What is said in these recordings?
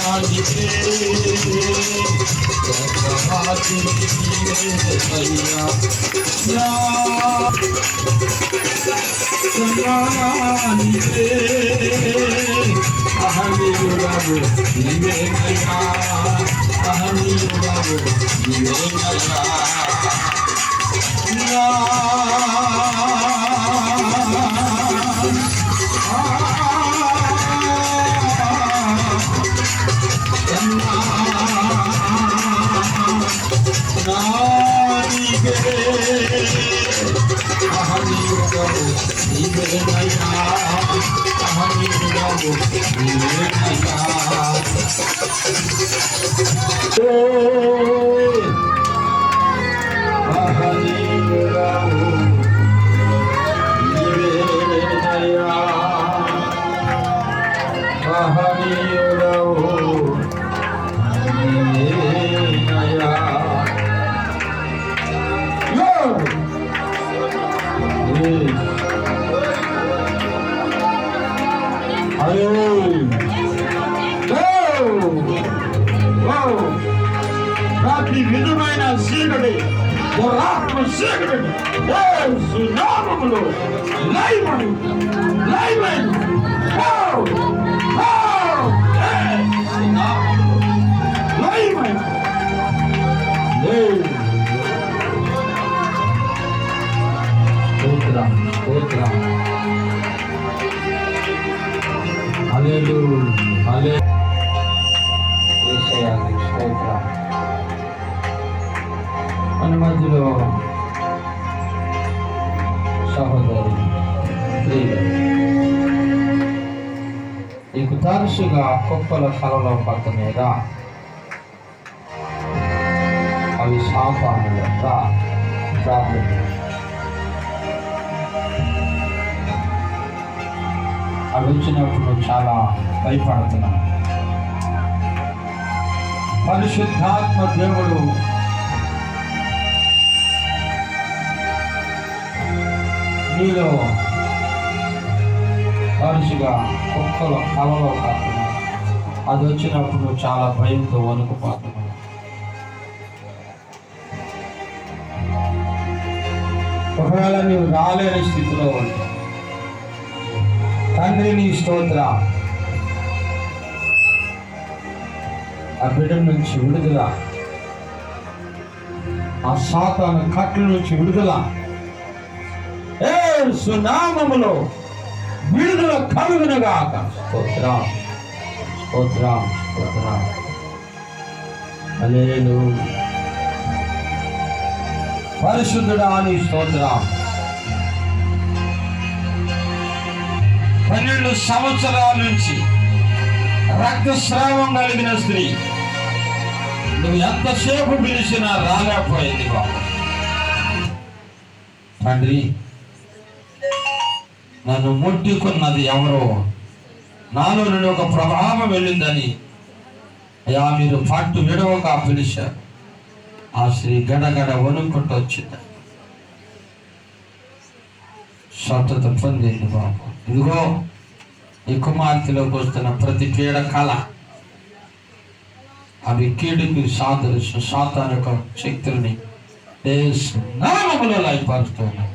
అహనీయుడవు నీవేనయ్యా, అహనీయుడవు నీవేనయ్యా. అహనీయుడవు నీవేనయ్యా, అహనీయుడవు నీవేనయ్యా. అహనీయుడవు నీవేనయ్యా, అహనీయుడవు నీవేనయ్యా. ప్రతి విధమైన చీకటి దురాత్మ చీకటి సునామములు లైమను లైమను లైమను స్తోత్రం స్తోత్రం హల్లెలూయా హల్లెలూయా. యేసయ్యాకి స్తోత్రం. మన మధ్యలో సహోదరు నీకు తరచుగా కుక్కల కలలో పక్క మీద అవి సాపానులు ప్రాబ్లం. అవి వచ్చినప్పుడు చాలా భయపడుతున్నాను. పరిశుద్ధాత్మ దేవుడు నీలో తరచుగా కుక్కల కలలో కాకుండా అది వచ్చినప్పుడు చాలా భయంతో వణుకుపోతున్నావు. ఒకవేళ నీవు రాలేని స్థితిలో ఉంటావు. తండ్రి నీ స్తోత్ర, ఆ బిడ్డ నుంచి విడుదల, ఆ సాతాను కట్ల నుంచి విడుదల, యేసు నామములో విడుదల కలుగునుగాక. స్తోత్రం స్తోత్రం స్తోత్రం. హల్లెలూయా. పరిశుద్ధుడా నీ స్తోత్రం. 12 సంవత్సరాల నుంచి రక్తస్రావం కలిగిన స్త్రీ, నువ్వు ఎంతసేపు పిలిచినా రాలేకపోయింది బాబు. తండ్రి, నన్ను ముట్టుకున్నది ఎవరో, నాలో నుండి ఒక ప్రభావం వెళ్ళిందని అయ్యా మీరు పట్టు విడవక పిలిచారు. ఆ స్త్రీ గడగడ వణుకుంటూ వచ్చింది, స్వస్థత పొందింది బాబు. ఇదిగో ఈ కుమార్తెలోకి వస్తున్న ప్రతి పీడ కళ, అవి కీడుకి సాదృశ్య సాతాను యొక్క శక్తుల్ని నామములో లయపరుస్తున్నాయి.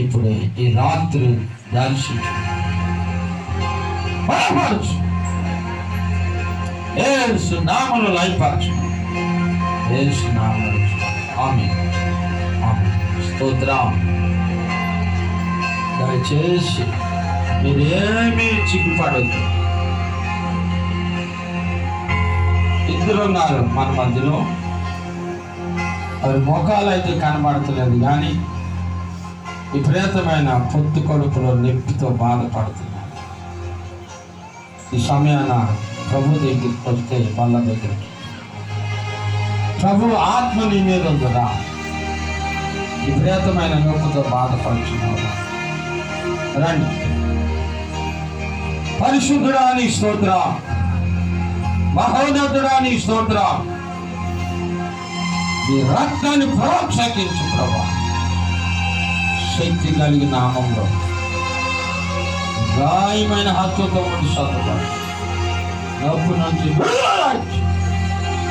ఇప్పుడు ఈ రాత్రి దర్శించు, బలపరచు, యేసు నామములో లయపరచు, యేసు నామములో. ఆమేన్ ఆమేన్. స్తోత్రం. దయచేసి మీరేమీ చిక్కుపడద్దు. ఇద్దరు ఉన్నారు మన మధ్యలో, వారి ముఖాలు అయితే కనబడతలేదు కానీ విపరీతమైన పొత్తు కడుపులో నొప్పితో బాధపడుతున్నారు. ఈ సమయాన ప్రభు దగ్గరికి వస్తే వాళ్ళ దగ్గరికి ప్రభు ఆత్మ నీ మీద ఉందిరా. విపరీతమైన నొప్పితో బాధపడుతున్నారు. రండి. పరిశుద్ధుడా నీ స్తోత్రం, మహోన్నతుడా నీ స్తోత్రం. నీ రక్తాన్ని ప్రోక్షకించు ప్రభా, శక్తి కలిగిన నామంలో గాయమైన హత్తుతో ఉండి స్వతపడు. నొప్పి నుంచి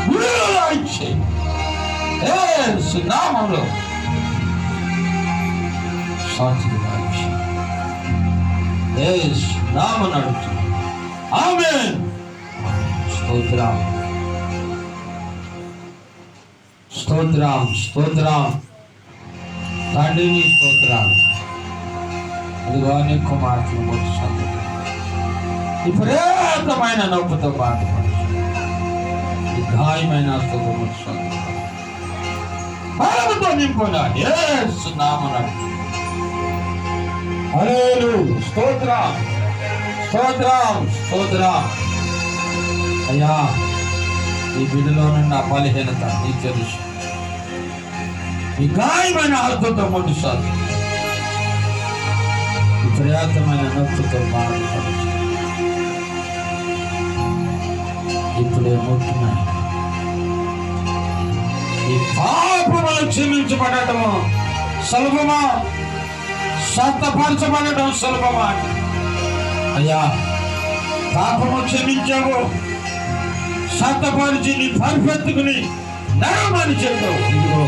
విడుదల ఇచ్చి యేసు నామములో శాంతిగా ఇచ్చి యేసు నామమున అడుగుతున్నాను. ఆమేన్. స్తోత్రం స్తోత్రం స్తోత్రం తండ్రిని స్తోత్రాలు. అదిగో నీ కుమార్తెను ముట్టుకుంది. విపరీతమైన నొప్పితో బాధపడుతుంది. ఈ గాయమైన ముట్టుకుంది. బలముతో నింపున యేసు నామమున హల్లెలూయా. స్తోత్రం స్తోత్రం స్తోత్రం. అయ్యా, ఈ బిడ్డలో నుండి ఆ బలహీనత నీకు తెలుసు. ఈ గాయమైన అద్భుతం ముట్టుసారి విపరీతమైన నొప్పితో బాధపడుతుంది. ఇప్పుడే ముట్టున్నాయి. ఈ పాపములు క్షమించబడటము సులభమా, స్వస్థపరచబడటం సులభమా? అయ్యా, పాపము క్షమించావు, స్వస్థపరిచి నీ పరిపెత్తుకుని నడవమని చెప్పావు. ఇదిగో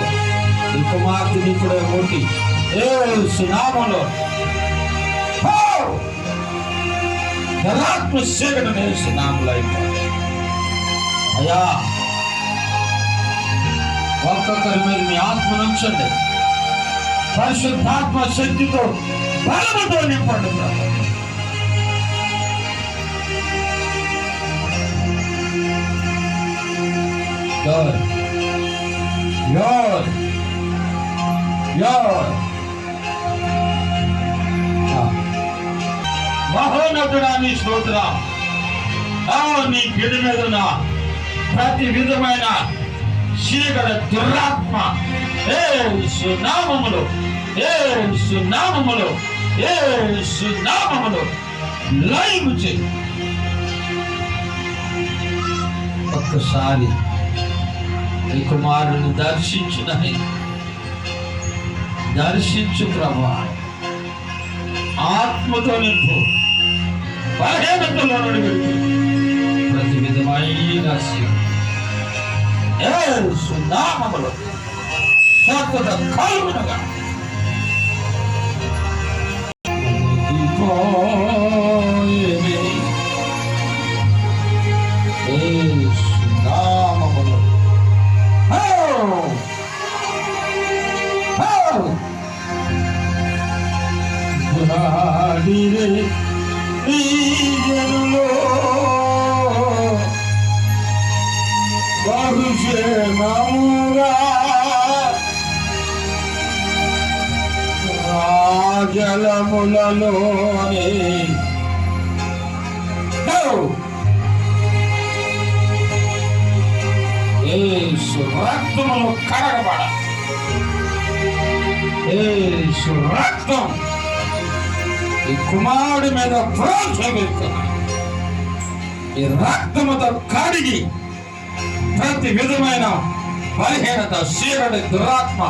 ఈ కుమార్తెని ఇప్పుడే ముట్టి యేసు నామములో దురాత్మ శీఘ్రం యేసు నామములో అయిపోయింది. అయ్యా, ఒక్కొక్కరి మీద మీ ఆత్మను ఉంచండి. పరిశుద్ధాత్మ శక్తితో బలముతో నింపండి. మహోన్నతుడా నీ స్తోత్రం. నీ బిడ్డ మీద ఉన్న ప్రతి విధమైన చీకటి దురాత్మ యేసు నామములో యేసు నామములో యేసు నామములో లయము చేయి. ఒక్కసారి ఈ కుమారుని దర్శించు ప్రభా. ఆత్మతో నింపు, బలహీనతలో నుండి ప్రతి విధమైన యేసు నామములో స్వస్థత కలుగునుగా. యేసు నామములో జలములలోనే యేసు రక్తములో కడగబడ. యేసు రక్తం ఈ కుమారుడి మీద ప్రోత్సహిస్తున్నాయి. ఈ రక్తముతో కడిగి ప్రతి విధమైన బలహీనత, చీకటి, దురాత్మ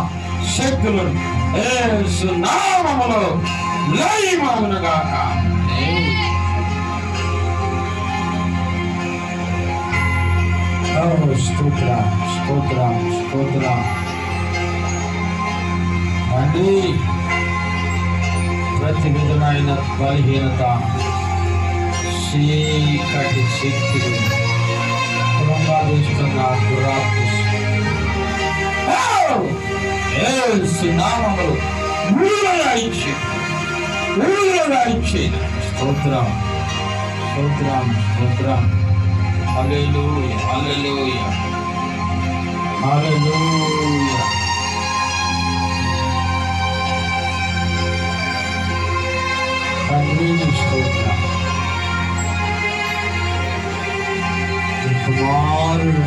శక్తులను యేసు నామములో లయమగునుగాక. స్తోత్రం స్తోత్రం స్తోత్రం. అండి, ప్రతి విధమైన బలహీనత, చీకటి శక్తులు, ప్రమాదిస్తున్న దురాత్మ యేసు నామములో విడుదల ఇచ్చి స్తోత్రం స్తోత్రం స్తోత్రం. హల్లెలూయా హల్లెలూయా హల్లెలూయా. తండ్రిని స్తోత్రం. కుమారుడు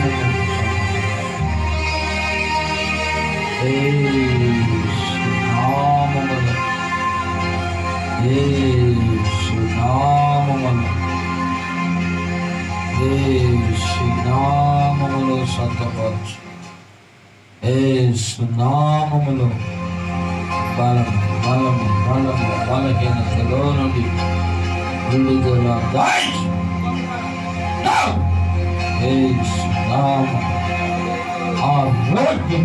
నామములో స్వస్థపరచు. యేసు నామములో బలము బలము బలము బలహీనతలో నుండి విడుదల. యేసు నామమున ఆరోగ్యం